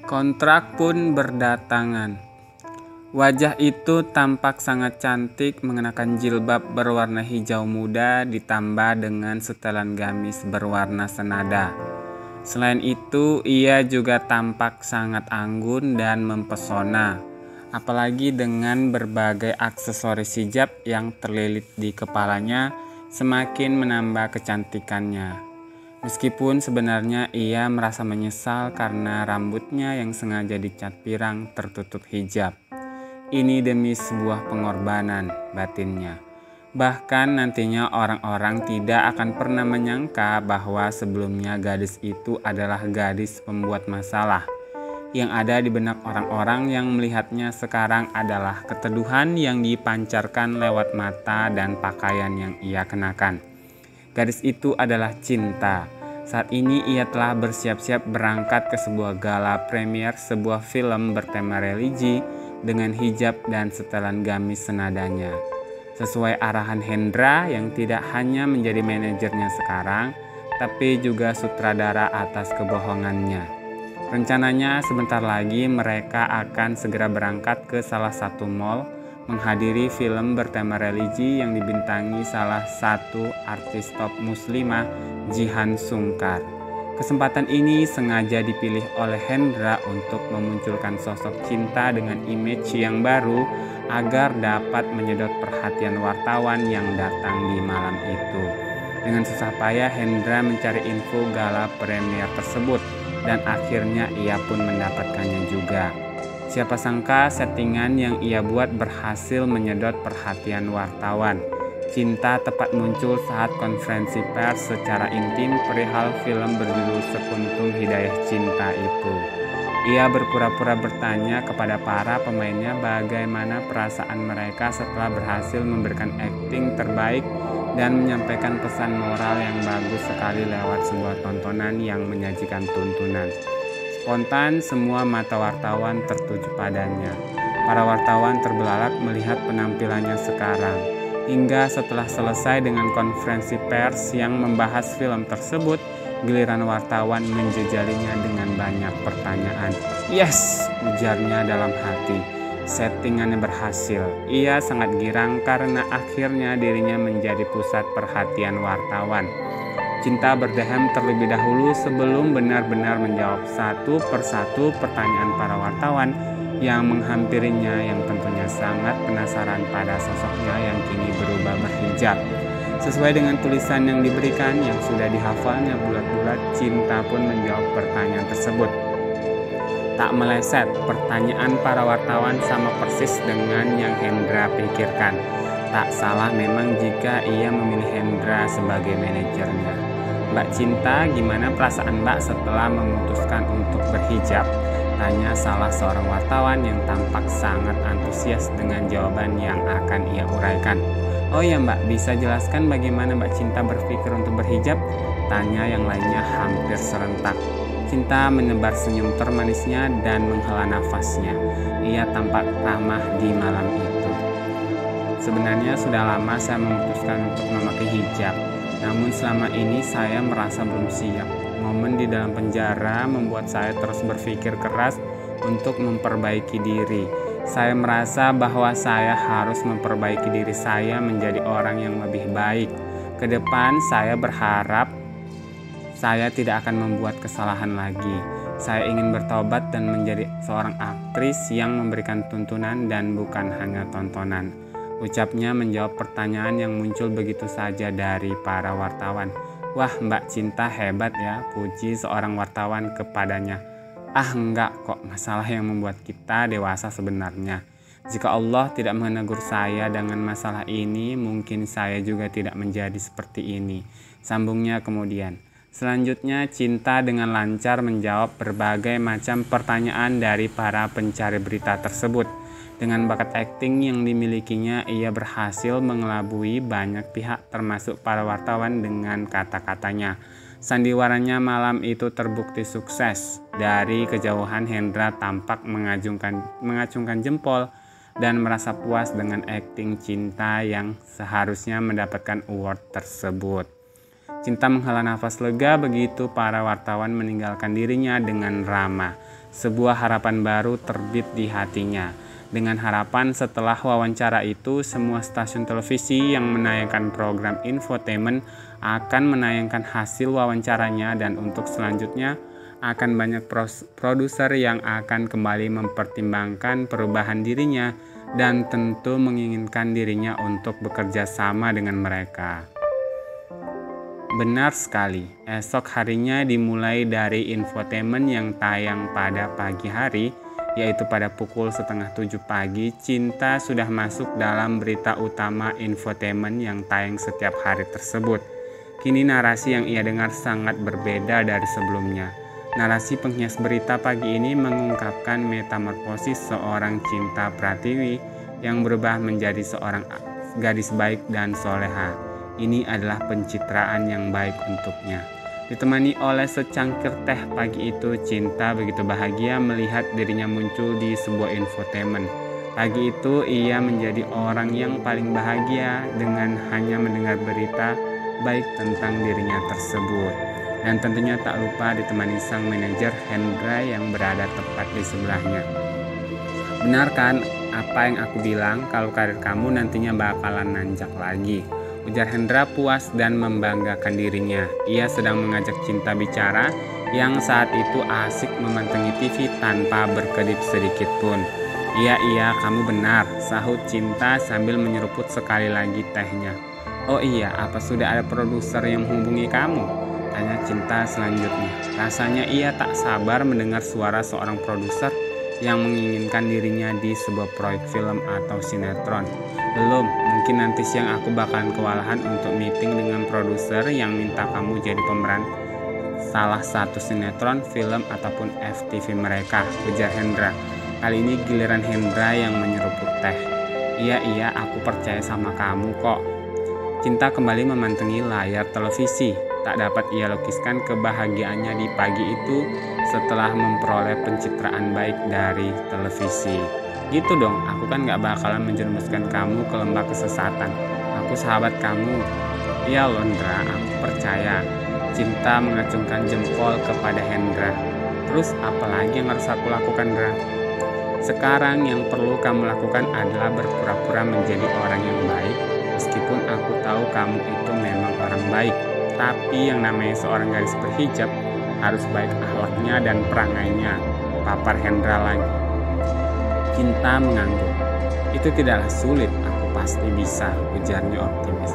Kontrak pun berdatangan. Wajah itu tampak sangat cantik mengenakan jilbab berwarna hijau muda ditambah dengan setelan gamis berwarna senada. Selain itu, ia juga tampak sangat anggun dan mempesona, apalagi dengan berbagai aksesoris hijab yang terlilit di kepalanya semakin menambah kecantikannya. Meskipun sebenarnya ia merasa menyesal karena rambutnya yang sengaja dicat pirang tertutup hijab. Ini demi sebuah pengorbanan batinnya. Bahkan nantinya orang-orang tidak akan pernah menyangka bahwa sebelumnya gadis itu adalah gadis pembuat masalah. Yang ada di benak orang-orang yang melihatnya sekarang adalah keteduhan yang dipancarkan lewat mata dan pakaian yang ia kenakan. Gadis itu adalah Cinta. Saat ini ia telah bersiap-siap berangkat ke sebuah gala premier sebuah film bertema religi dengan hijab dan setelan gamis senadanya. Sesuai arahan Hendra yang tidak hanya menjadi manajernya sekarang, tapi juga sutradara atas kebohongannya. Rencananya sebentar lagi mereka akan segera berangkat ke salah satu mall menghadiri film bertema religi yang dibintangi salah satu artis top muslimah, Jihan Sungkar. Kesempatan ini sengaja dipilih oleh Hendra untuk memunculkan sosok Cinta dengan image yang baru agar dapat menyedot perhatian wartawan yang datang di malam itu. Dengan susah payah Hendra mencari info gala premier tersebut dan akhirnya ia pun mendapatkannya juga. Siapa sangka settingan yang ia buat berhasil menyedot perhatian wartawan. Cinta tepat muncul saat konferensi pers secara intim perihal film berjudul Sekuntum Hidayah Cinta itu. Ia berpura-pura bertanya kepada para pemainnya bagaimana perasaan mereka setelah berhasil memberikan akting terbaik dan menyampaikan pesan moral yang bagus sekali lewat sebuah tontonan yang menyajikan tuntunan. Spontan semua mata wartawan tertuju padanya. Para wartawan terbelalak melihat penampilannya sekarang. Hingga setelah selesai dengan konferensi pers yang membahas film tersebut, giliran wartawan menjejalinya dengan banyak pertanyaan. "Yes!" ujarnya dalam hati. Settingannya berhasil. Ia sangat girang karena akhirnya dirinya menjadi pusat perhatian wartawan. Cinta berdehem terlebih dahulu sebelum benar-benar menjawab satu persatu pertanyaan para wartawan yang menghampirinya yang tentunya sangat penasaran pada sosoknya yang kini berubah berhijab. Sesuai dengan tulisan yang diberikan yang sudah dihafalnya bulat-bulat, Cinta pun menjawab pertanyaan tersebut. Tak meleset, pertanyaan para wartawan sama persis dengan yang Hendra pikirkan. Tak salah memang jika ia memilih Hendra sebagai manajernya. "Mbak Cinta, gimana perasaan Mbak setelah memutuskan untuk berhijab?" tanya salah seorang wartawan yang tampak sangat antusias dengan jawaban yang akan ia uraikan. "Oh ya Mbak, bisa jelaskan bagaimana Mbak Cinta berpikir untuk berhijab?" tanya yang lainnya hampir serentak. Cinta menebar senyum termanisnya dan menghela nafasnya. Ia tampak ramah di malam itu. "Sebenarnya sudah lama saya memutuskan untuk memakai hijab. Namun selama ini saya merasa belum siap. Momen di dalam penjara membuat saya terus berpikir keras untuk memperbaiki diri. Saya merasa bahwa saya harus memperbaiki diri saya menjadi orang yang lebih baik. Ke depan saya berharap saya tidak akan membuat kesalahan lagi. Saya ingin bertobat dan menjadi seorang aktris yang memberikan tuntunan dan bukan hanya tontonan," ucapnya menjawab pertanyaan yang muncul begitu saja dari para wartawan. "Wah, Mbak Cinta hebat ya," puji seorang wartawan kepadanya. "Ah enggak kok, masalah yang membuat kita dewasa sebenarnya. Jika Allah tidak menegur saya dengan masalah ini, mungkin saya juga tidak menjadi seperti ini," sambungnya kemudian. Selanjutnya Cinta dengan lancar menjawab berbagai macam pertanyaan dari para pencari berita tersebut. Dengan bakat akting yang dimilikinya, ia berhasil mengelabui banyak pihak termasuk para wartawan dengan kata-katanya. Sandiwaranya malam itu terbukti sukses. Dari kejauhan Hendra tampak mengacungkan jempol dan merasa puas dengan akting Cinta yang seharusnya mendapatkan award tersebut. Cinta menghela nafas lega begitu para wartawan meninggalkan dirinya dengan ramah. Sebuah harapan baru terbit di hatinya. Dengan harapan setelah wawancara itu, semua stasiun televisi yang menayangkan program infotainment akan menayangkan hasil wawancaranya, dan untuk selanjutnya akan banyak produser yang akan kembali mempertimbangkan perubahan dirinya dan tentu menginginkan dirinya untuk bekerja sama dengan mereka. Benar sekali, esok harinya dimulai dari infotainment yang tayang pada pagi hari, yaitu pada pukul 6:30 pagi. Cinta sudah masuk dalam berita utama infotainment yang tayang setiap hari tersebut. Kini narasi yang ia dengar sangat berbeda dari sebelumnya. Narasi penghias berita pagi ini mengungkapkan metamorfosis seorang Cinta Pratiwi yang berubah menjadi seorang gadis baik dan soleha. Ini adalah pencitraan yang baik untuknya. Ditemani oleh secangkir teh pagi itu, Cinta begitu bahagia melihat dirinya muncul di sebuah infotainment. Pagi itu ia menjadi orang yang paling bahagia dengan hanya mendengar berita baik tentang dirinya tersebut. Dan tentunya tak lupa ditemani sang manajer Hendra yang berada tepat di sebelahnya. Benar kan apa yang aku bilang kalau karir kamu nantinya bakalan nanjak lagi, ujar Hendra puas dan membanggakan dirinya. Ia sedang mengajak Cinta bicara yang saat itu asik memantengi TV tanpa berkedip sedikit pun. Iya, kamu benar, sahut Cinta sambil menyeruput sekali lagi tehnya. Oh iya, apa sudah ada produser yang menghubungi kamu? Tanya Cinta selanjutnya. Rasanya ia tak sabar mendengar suara seorang produser yang menginginkan dirinya di sebuah proyek film atau sinetron. Belum, mungkin nanti siang aku bakalan kewalahan untuk meeting dengan produser yang minta kamu jadi pemeran salah satu sinetron, film, ataupun FTV mereka, ujar Hendra. Kali ini giliran Hendra yang menyeruput teh. Iya, aku percaya sama kamu kok. Cinta kembali memantengi layar televisi. Tak dapat ia lukiskan kebahagiaannya di pagi itu setelah memperoleh pencitraan baik dari televisi. Gitu dong, aku kan gak bakalan menjerumuskan kamu ke lembah kesesatan. Aku sahabat kamu. Iya Londra, aku percaya. Cinta mengacungkan jempol kepada Hendra. Terus apa lagi yang harus aku lakukan, Dra? Sekarang yang perlu kamu lakukan adalah berpura-pura menjadi orang yang baik. Meskipun aku tahu kamu itu memang orang baik. Tapi yang namanya seorang gadis berhijab harus baik akhlaknya dan perangainya, papar Hendra lagi. Cinta mengangguk. Itu tidaklah sulit, aku pasti bisa, ujarnya optimis.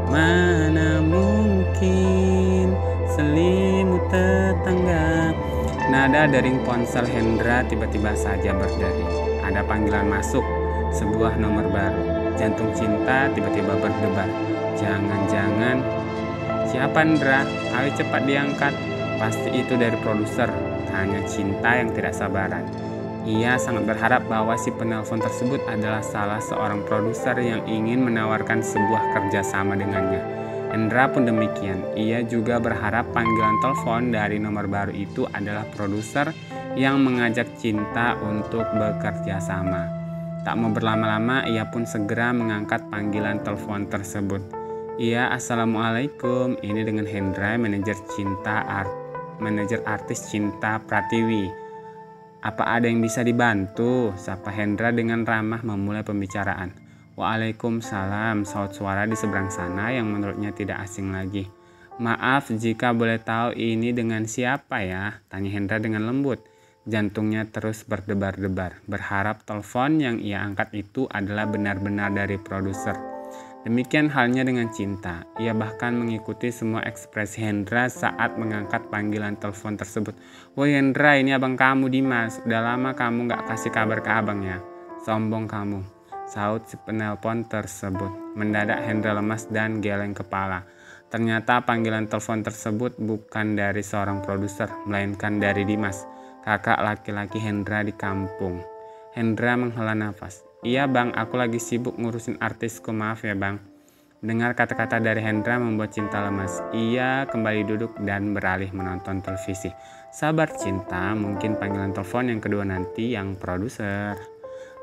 Mana mungkin selimut tetangga. Nada dering ponsel Hendra tiba-tiba saja berdering. Ada panggilan masuk, sebuah nomor baru. Jantung Cinta tiba-tiba berdebar. Jangan-jangan siapa Hendra? Ayo cepat diangkat. Pasti itu dari produser, tanya Cinta yang tidak sabaran. Ia sangat berharap bahwa si penelpon tersebut adalah salah seorang produser yang ingin menawarkan sebuah kerjasama dengannya. Hendra pun demikian. Ia juga berharap panggilan telepon dari nomor baru itu adalah produser yang mengajak Cinta untuk bekerja sama. Tak mau berlama-lama, ia pun segera mengangkat panggilan telepon tersebut. Iya, assalamualaikum. Ini dengan Hendra, manajer artis Cinta Pratiwi. Apa ada yang bisa dibantu? Sapa Hendra dengan ramah memulai pembicaraan. Waalaikumsalam, saut suara di seberang sana yang menurutnya tidak asing lagi. Maaf, jika boleh tahu ini dengan siapa ya? Tanya Hendra dengan lembut. Jantungnya terus berdebar-debar, berharap telepon yang ia angkat itu adalah benar-benar dari produser. Demikian halnya dengan Cinta. Ia bahkan mengikuti semua ekspresi Hendra saat mengangkat panggilan telepon tersebut. Woi Hendra, ini abang kamu Dimas. Udah lama kamu gak kasih kabar ke abang ya. Sombong kamu, saut si penelpon tersebut. Mendadak Hendra lemas dan geleng kepala. Ternyata panggilan telepon tersebut bukan dari seorang produser, melainkan dari Dimas, kakak laki-laki Hendra di kampung. Hendra menghela nafas. Iya bang, aku lagi sibuk ngurusin artisku, maaf ya bang. Dengar kata-kata dari Hendra membuat Cinta lemas. Ia kembali duduk dan beralih menonton televisi. Sabar Cinta, mungkin panggilan telepon yang kedua nanti yang produser.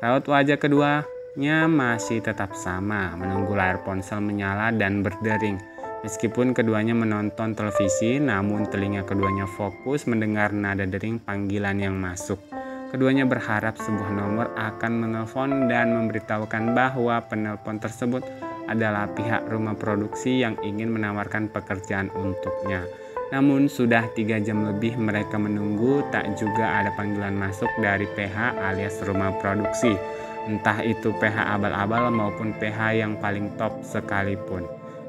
Raut wajah keduanya masih tetap sama, menunggu layar ponsel menyala dan berdering. Meskipun keduanya menonton televisi, namun telinga keduanya fokus mendengar nada dering panggilan yang masuk. Keduanya berharap sebuah nomor akan menelpon dan memberitahukan bahwa penelpon tersebut adalah pihak rumah produksi yang ingin menawarkan pekerjaan untuknya. Namun sudah 3 jam lebih mereka menunggu, tak juga ada panggilan masuk dari PH alias rumah produksi. Entah itu PH abal-abal maupun PH yang paling top sekalipun.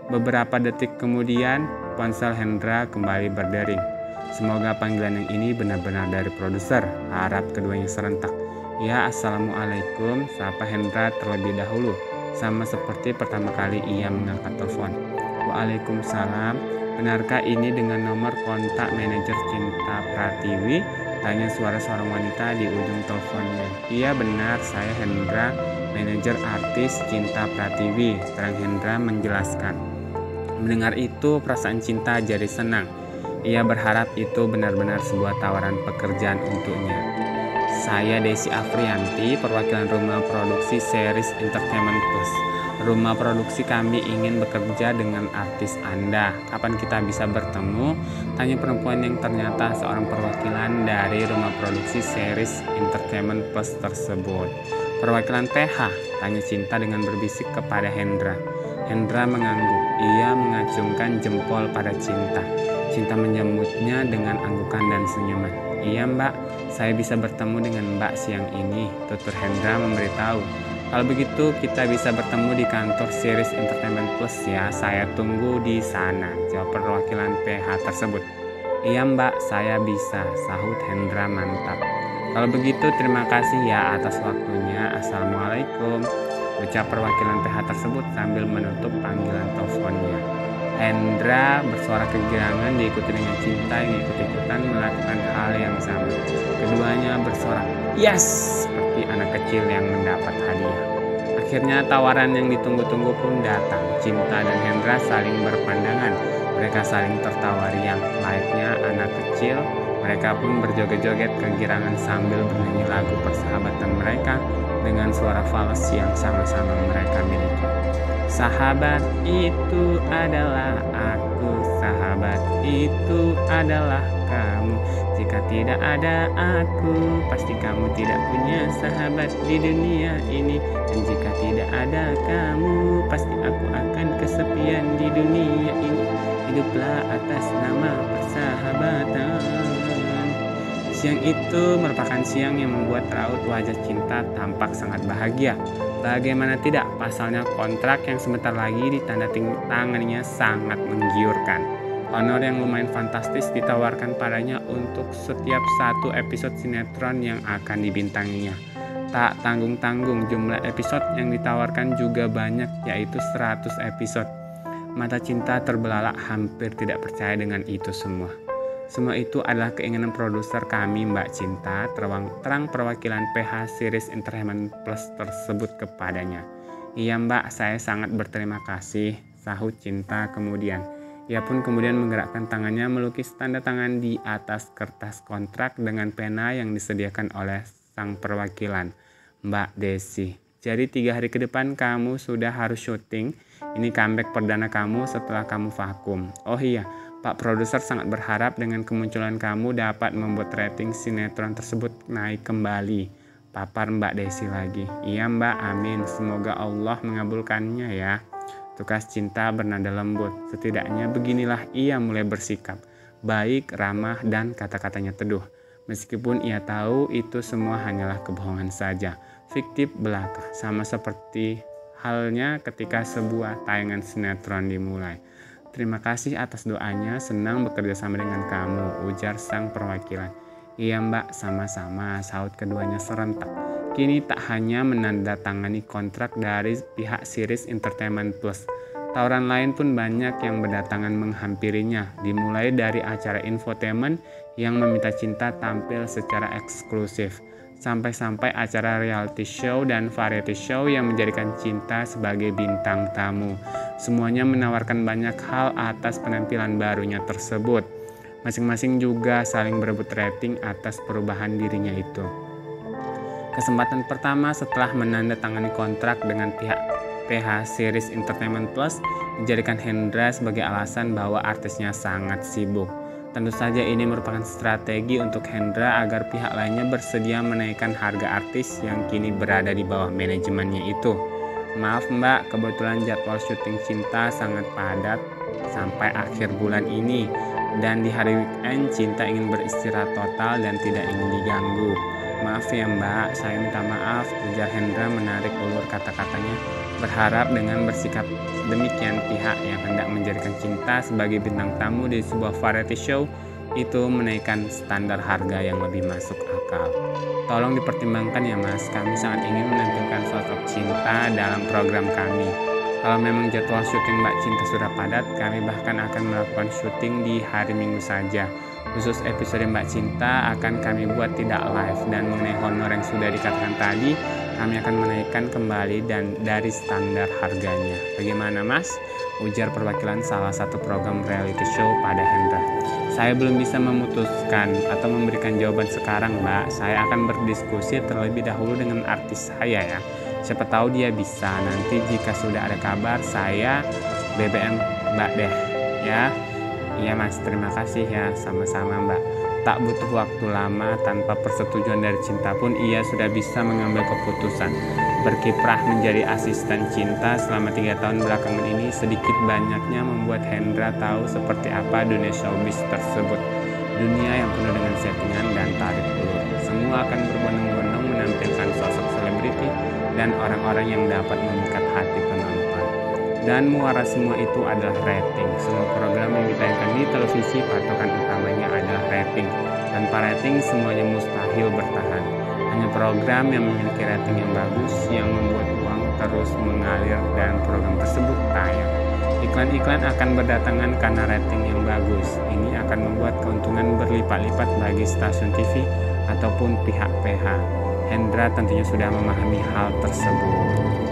Beberapa detik kemudian, ponsel Hendra kembali berdering. Semoga panggilan yang ini benar-benar dari produser, harap keduanya serentak. Ya, assalamualaikum, sapa Hendra terlebih dahulu, sama seperti pertama kali ia mengangkat telepon. Waalaikumsalam, benarkah ini dengan nomor kontak manajer Cinta Pratiwi? Tanya suara seorang wanita di ujung teleponnya. Iya benar, saya Hendra, manajer artis Cinta Pratiwi, terang Hendra menjelaskan. Mendengar itu, perasaan Cinta jadi senang. Ia berharap itu benar-benar sebuah tawaran pekerjaan untuknya. Saya Desi Afrianti, perwakilan rumah produksi series Entertainment Plus. Rumah produksi kami ingin bekerja dengan artis Anda. Kapan kita bisa bertemu? Tanya perempuan yang ternyata seorang perwakilan dari rumah produksi series Entertainment Plus tersebut. Perwakilan PH, tanya Cinta dengan berbisik kepada Hendra. Hendra mengangguk. Ia mengacungkan jempol pada Cinta. Cinta menyambutnya dengan anggukan dan senyuman. Iya Mbak, saya bisa bertemu dengan Mbak siang ini, tutur Hendra memberitahu. Kalau begitu kita bisa bertemu di kantor series Entertainment Plus ya, saya tunggu di sana, jawab perwakilan PH tersebut. Iya Mbak, saya bisa, sahut Hendra mantap. Kalau begitu terima kasih ya atas waktunya, assalamualaikum, ucap perwakilan PH tersebut sambil menutup panggilan teleponnya. Hendra bersuara kegirangan diikuti dengan Cinta yang ikut-ikutan melakukan hal yang sama. Keduanya bersorak, yes, seperti anak kecil yang mendapat hadiah. Akhirnya tawaran yang ditunggu-tunggu pun datang. Cinta dan Hendra saling berpandangan. Mereka saling tertawa riang. Layaknya anak kecil, mereka pun berjoget-joget kegirangan sambil bernyanyi lagu persahabatan mereka dengan suara fals yang sama-sama mereka miliki. Sahabat itu adalah aku, sahabat itu adalah kamu. Jika tidak ada aku, pasti kamu tidak punya sahabat di dunia ini. Dan jika tidak ada kamu, pasti aku akan kesepian di dunia ini. Hiduplah atas nama persahabatan. Siang itu merupakan siang yang membuat raut wajah Cinta tampak sangat bahagia. Bagaimana tidak, pasalnya kontrak yang sebentar lagi ditandatanganinya sangat menggiurkan. Honor yang lumayan fantastis ditawarkan padanya untuk setiap satu episode sinetron yang akan dibintanginya. Tak tanggung-tanggung, jumlah episode yang ditawarkan juga banyak, yaitu 100 episode. Mata Cinta terbelalak, hampir tidak percaya dengan itu semua. Semua itu adalah keinginan produser kami Mbak Cinta, terang perwakilan PH series Entertainment Plus tersebut kepadanya. Iya Mbak, saya sangat berterima kasih, sahut Cinta kemudian. Ia pun kemudian menggerakkan tangannya melukis tanda tangan di atas kertas kontrak dengan pena yang disediakan oleh sang perwakilan, Mbak Desi. Jadi 3 hari ke depan kamu sudah harus syuting. Ini comeback perdana kamu setelah kamu vakum. Oh iya, Pak Produser sangat berharap dengan kemunculan kamu dapat membuat rating sinetron tersebut naik kembali. Papar Mbak Desi lagi. Iya Mbak, amin. Semoga Allah mengabulkannya ya. Tukas Cinta bernada lembut. Setidaknya beginilah ia mulai bersikap. Baik, ramah, dan kata-katanya teduh. Meskipun ia tahu itu semua hanyalah kebohongan saja. Fiktif belaka. Sama seperti halnya ketika sebuah tayangan sinetron dimulai. Terima kasih atas doanya, senang bekerja sama dengan kamu, ujar sang perwakilan. Iya Mbak, sama-sama, sahut keduanya serentak. Kini tak hanya menandatangani kontrak dari pihak series Entertainment Plus. Tawaran lain pun banyak yang berdatangan menghampirinya, dimulai dari acara infotainment yang meminta Cinta tampil secara eksklusif, sampai-sampai acara reality show dan variety show yang menjadikan Cinta sebagai bintang tamu. Semuanya menawarkan banyak hal atas penampilan barunya tersebut. Masing-masing juga saling berebut rating atas perubahan dirinya itu. Kesempatan pertama setelah menandatangani kontrak dengan pihak PH Series Entertainment Plus dijadikan Hendra sebagai alasan bahwa artisnya sangat sibuk. Tentu saja ini merupakan strategi untuk Hendra agar pihak lainnya bersedia menaikkan harga artis yang kini berada di bawah manajemennya itu. Maaf Mbak, kebetulan jadwal syuting Cinta sangat padat sampai akhir bulan ini. Dan di hari weekend Cinta ingin beristirahat total dan tidak ingin diganggu. Maaf ya Mbak, saya minta maaf, ujar Hendra menarik ulur kata-katanya. Berharap dengan bersikap demikian pihak yang hendak menjadikan Cinta sebagai bintang tamu di sebuah variety show itu menaikkan standar harga yang lebih masuk akal. Tolong dipertimbangkan ya Mas, kami sangat ingin menampilkan sosok Cinta dalam program kami. Kalau memang jadwal syuting Mbak Cinta sudah padat, kami bahkan akan melakukan syuting di hari Minggu saja. Khusus episode Mbak Cinta akan kami buat tidak live, dan mengenai honor yang sudah dikatakan tadi, kami akan menaikkan kembali dan dari standar harganya. Bagaimana Mas? Ujar perwakilan salah satu program reality show pada Hendra. Saya belum bisa memutuskan atau memberikan jawaban sekarang Mbak. Saya akan berdiskusi terlebih dahulu dengan artis saya ya. Siapa tahu dia bisa. Nanti jika sudah ada kabar saya BBM Mbak deh ya. Iya Mas, terima kasih ya. Sama-sama Mbak. Tak butuh waktu lama, tanpa persetujuan dari Cinta pun ia sudah bisa mengambil keputusan. Berkiprah menjadi asisten Cinta selama 3 tahun belakangan ini sedikit banyaknya membuat Hendra tahu seperti apa dunia showbiz tersebut. Dunia yang penuh dengan settingan dan tarik ulur. Semua akan berbondong-bondong menampilkan sosok selebriti dan orang-orang yang dapat memikat hati penonton. Dan muara semua itu adalah rating. Semua program yang ditayangkan di televisi patokan utamanya adalah rating. Tanpa rating semuanya mustahil bertahan. Hanya program yang memiliki rating yang bagus yang membuat uang terus mengalir dan program tersebut tayang. Iklan-iklan akan berdatangan karena rating yang bagus. Ini akan membuat keuntungan berlipat-lipat bagi stasiun TV ataupun pihak PH. Hendra tentunya sudah memahami hal tersebut.